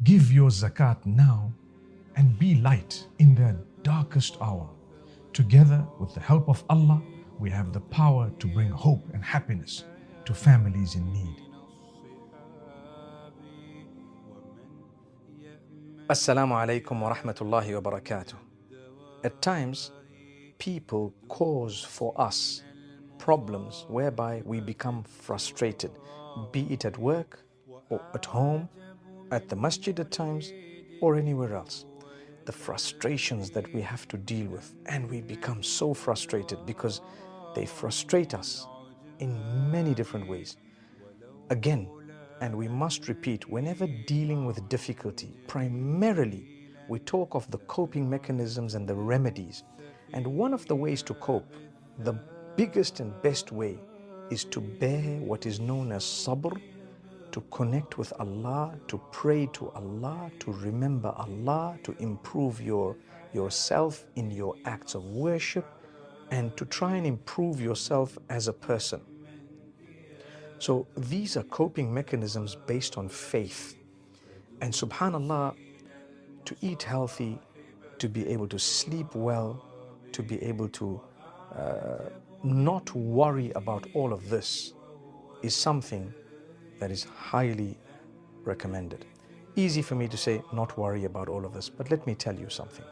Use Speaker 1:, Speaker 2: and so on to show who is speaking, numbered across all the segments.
Speaker 1: Give your zakat now and be light in their darkest hour. Together, with the help of Allah, we have the power to bring hope and happiness to families in need.
Speaker 2: Assalamu alaikum wa rahmatullahi wa barakatuh. At times, people cause for us problems whereby we become frustrated, be it at work or at home, at the masjid at times, or anywhere else. The frustrations that we have to deal with, and we become so frustrated because they frustrate us in many different ways. Again, and we must repeat, whenever dealing with difficulty, primarily we talk of the coping mechanisms and the remedies. And one of the ways to cope, the biggest and best way, is to bear what is known as sabr, to connect with Allah, to pray to Allah, to remember Allah, to improve yourself in your acts of worship, and to try and improve yourself as a person. So these are coping mechanisms based on faith. And subhanallah, to eat healthy, to be able to sleep well, to be able to not worry about all of this is something that is highly recommended. Easy for me to say not worry about all of this, but let me tell you something.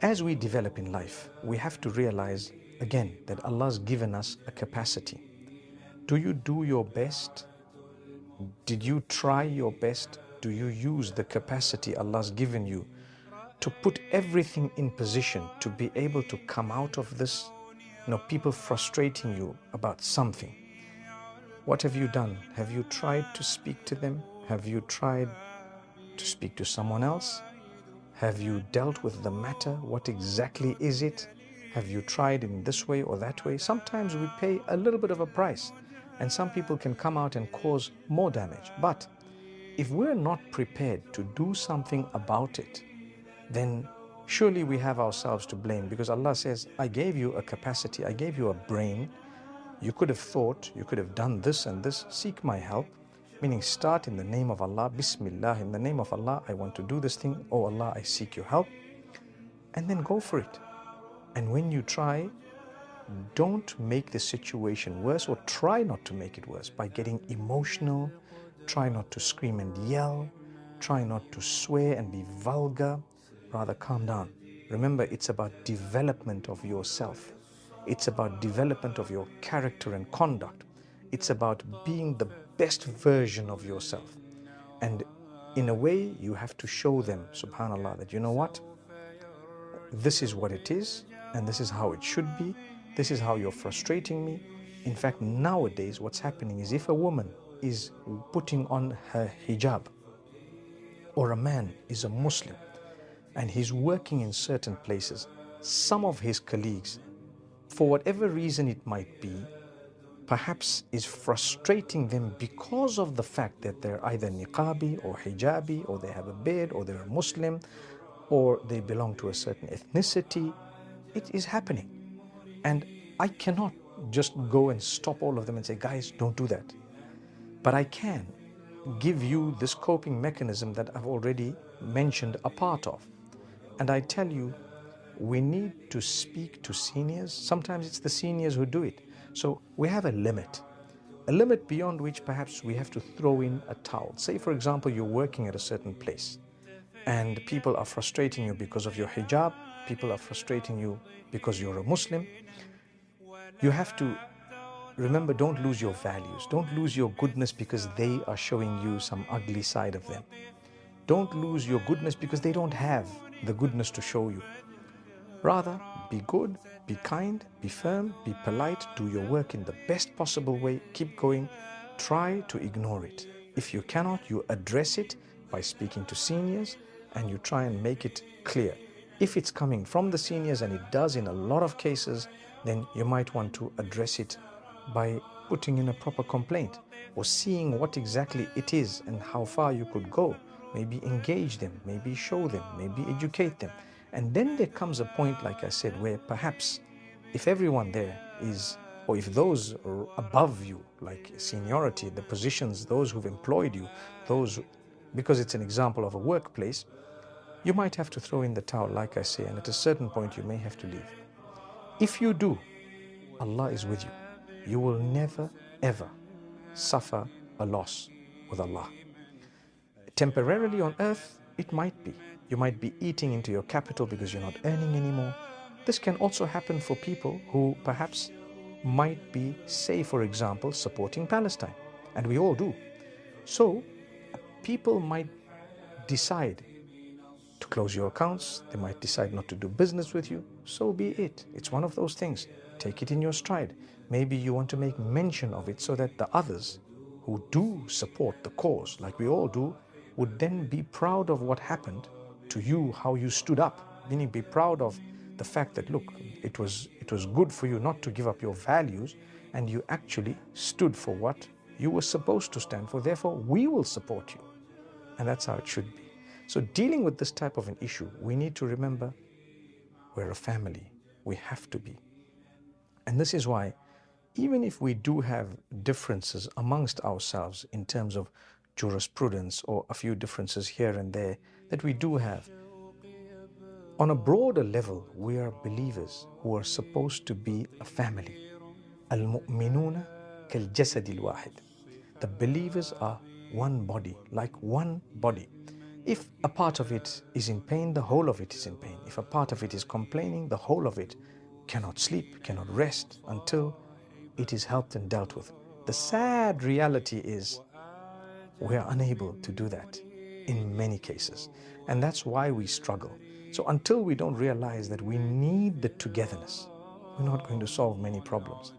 Speaker 2: As we develop in life, we have to realize again that Allah's given us a capacity. Do you do your best? Did you try your best? Do you use the capacity Allah's given you to put everything in position to be able to come out of this? People frustrating you about something. What have you done? Have you tried to speak to them? Have you tried to speak to someone else? Have you dealt with the matter? What exactly is it? Have you tried in this way or that way? Sometimes we pay a little bit of a price, and some people can come out and cause more damage. But if we're not prepared to do something about it, then surely we have ourselves to blame, because Allah says, I gave you a capacity, I gave you a brain. You could have thought, you could have done this and this, seek my help. Meaning start in the name of Allah, Bismillah, in the name of Allah, I want to do this thing. Oh Allah, I seek your help. And then go for it. And when you try, don't make the situation worse, or try not to make it worse by getting emotional. Try not to scream and yell. Try not to swear and be vulgar. Rather, calm down. Remember, it's about development of yourself. It's about development of your character and conduct. It's about being the best version of yourself. And in a way, you have to show them, subhanAllah, that you know what? This is what it is, and this is how it should be. This is how you're frustrating me. In fact, nowadays, what's happening is if a woman is putting on her hijab, or a man is a Muslim, and he's working in certain places, some of his colleagues, for whatever reason it might be, perhaps is frustrating them because of the fact that they're either niqabi or hijabi, or they have a beard, or they're a Muslim, or they belong to a certain ethnicity. It is happening. And I cannot just go and stop all of them and say, guys, don't do that. But I can give you this coping mechanism that I've already mentioned a part of. And I tell you, we need to speak to seniors. Sometimes it's the seniors who do it. So we have a limit beyond which perhaps we have to throw in a towel. Say, for example, you're working at a certain place and people are frustrating you because of your hijab. People are frustrating you because you're a Muslim. You have to remember, don't lose your values. Don't lose your goodness because they are showing you some ugly side of them. Don't lose your goodness because they don't have the goodness to show you. Rather, be good, be kind, be firm, be polite, do your work in the best possible way, keep going, try to ignore it. If you cannot, you address it by speaking to seniors, and you try and make it clear. If it's coming from the seniors, and it does in a lot of cases, then you might want to address it by putting in a proper complaint, or seeing what exactly it is and how far you could go. Maybe engage them, maybe show them, maybe educate them. And then there comes a point, like I said, where perhaps if everyone there is, or if those above you, like seniority, the positions, those who've employed you, those because it's an example of a workplace, you might have to throw in the towel, like I say, and at a certain point you may have to leave. If you do, Allah is with you. You will never, ever suffer a loss with Allah. Temporarily on earth, it might be. You might be eating into your capital because you're not earning anymore. This can also happen for people who perhaps might be, say for example, supporting Palestine. And we all do. So people might decide to close your accounts. They might decide not to do business with you. So be it. It's one of those things. Take it in your stride. Maybe you want to make mention of it so that the others who do support the cause, like we all do, would then be proud of what happened to you, how you stood up, meaning be proud of the fact that, look, it was good for you not to give up your values, and you actually stood for what you were supposed to stand for. Therefore, we will support you. And that's how it should be. So dealing with this type of an issue, we need to remember we're a family. We have to be. And this is why, even if we do have differences amongst ourselves in terms of jurisprudence or a few differences here and there that we do have, on a broader level, we are believers who are supposed to be a family. Al-mu'minuna kal-jasad al-wahid. The believers are one body, like one body. If a part of it is in pain, the whole of it is in pain. If a part of it is complaining, the whole of it cannot sleep, cannot rest until it is helped and dealt with. The sad reality is we are unable to do that in many cases. And that's why we struggle. So until we don't realize that we need the togetherness, we're not going to solve many problems.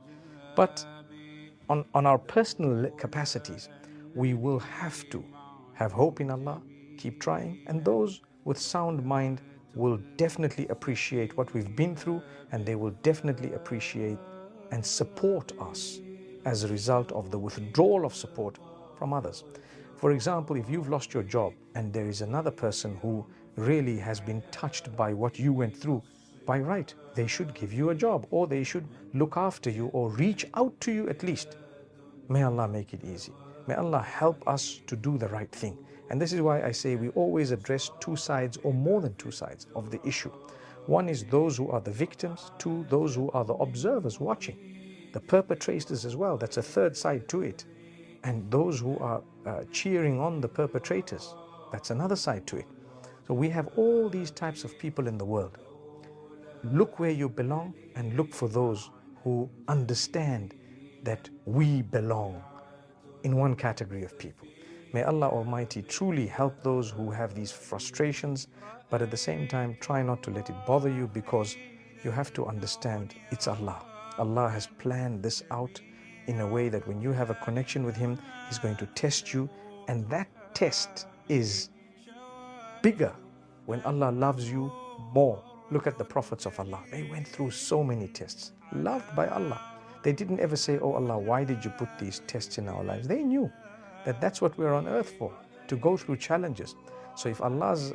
Speaker 2: But on our personal capacities, we will have to have hope in Allah, keep trying, and those with sound mind will definitely appreciate what we've been through, and they will definitely appreciate and support us as a result of the withdrawal of support from others. For example, if you've lost your job and there is another person who really has been touched by what you went through, by right, they should give you a job, or they should look after you, or reach out to you at least. May Allah make it easy. May Allah help us to do the right thing. And this is why I say we always address two sides or more than two sides of the issue. One is those who are the victims, two, those who are the observers watching, the perpetrators as well. That's a third side to it. And those who are cheering on the perpetrators, that's another side to it. So we have all these types of people in the world. Look where you belong and look for those who understand that we belong in one category of people. May Allah Almighty truly help those who have these frustrations, but at the same time try not to let it bother you, because you have to understand it's Allah. Allah has planned this out in a way that when you have a connection with Him, He's going to test you, and that test is bigger when Allah loves you more. Look at the prophets of Allah. They went through so many tests, loved by Allah. They didn't ever say, oh Allah, why did you put these tests in our lives? They knew that that's what we're on earth for, to go through challenges. So if Allah's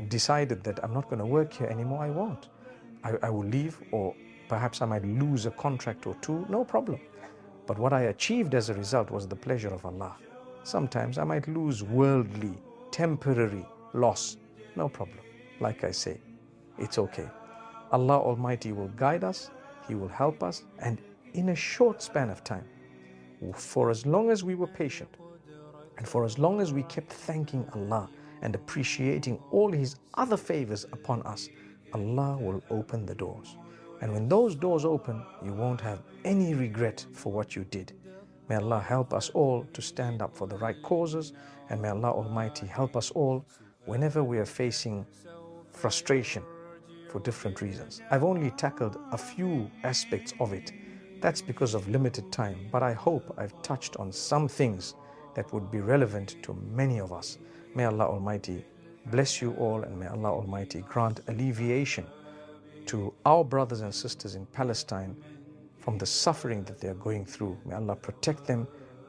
Speaker 2: decided that I'm not going to work here anymore, I won't. I will leave, or perhaps I might lose a contract or two, no problem. But what I achieved as a result was the pleasure of Allah. Sometimes I might lose worldly, temporary loss, no problem. Like I say, it's okay. Allah Almighty will guide us, He will help us, and in a short span of time, for as long as we were patient, and for as long as we kept thanking Allah and appreciating all His other favors upon us, Allah will open the doors. And when those doors open, you won't have any regret for what you did. May Allah help us all to stand up for the right causes, and may Allah Almighty help us all whenever we are facing frustration for different reasons. I've only tackled a few aspects of it. That's because of limited time, but I hope I've touched on some things that would be relevant to many of us. May Allah Almighty bless you all, and may Allah Almighty grant alleviation to our brothers and sisters in Palestine from the suffering that they are going through. May Allah protect them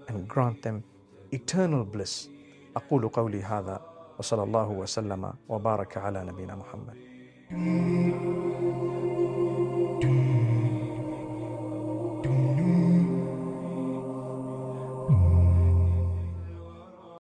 Speaker 2: and grant them eternal bliss. أقول قولي هذا وصلى الله وسلم وبارك على نبينا محمد.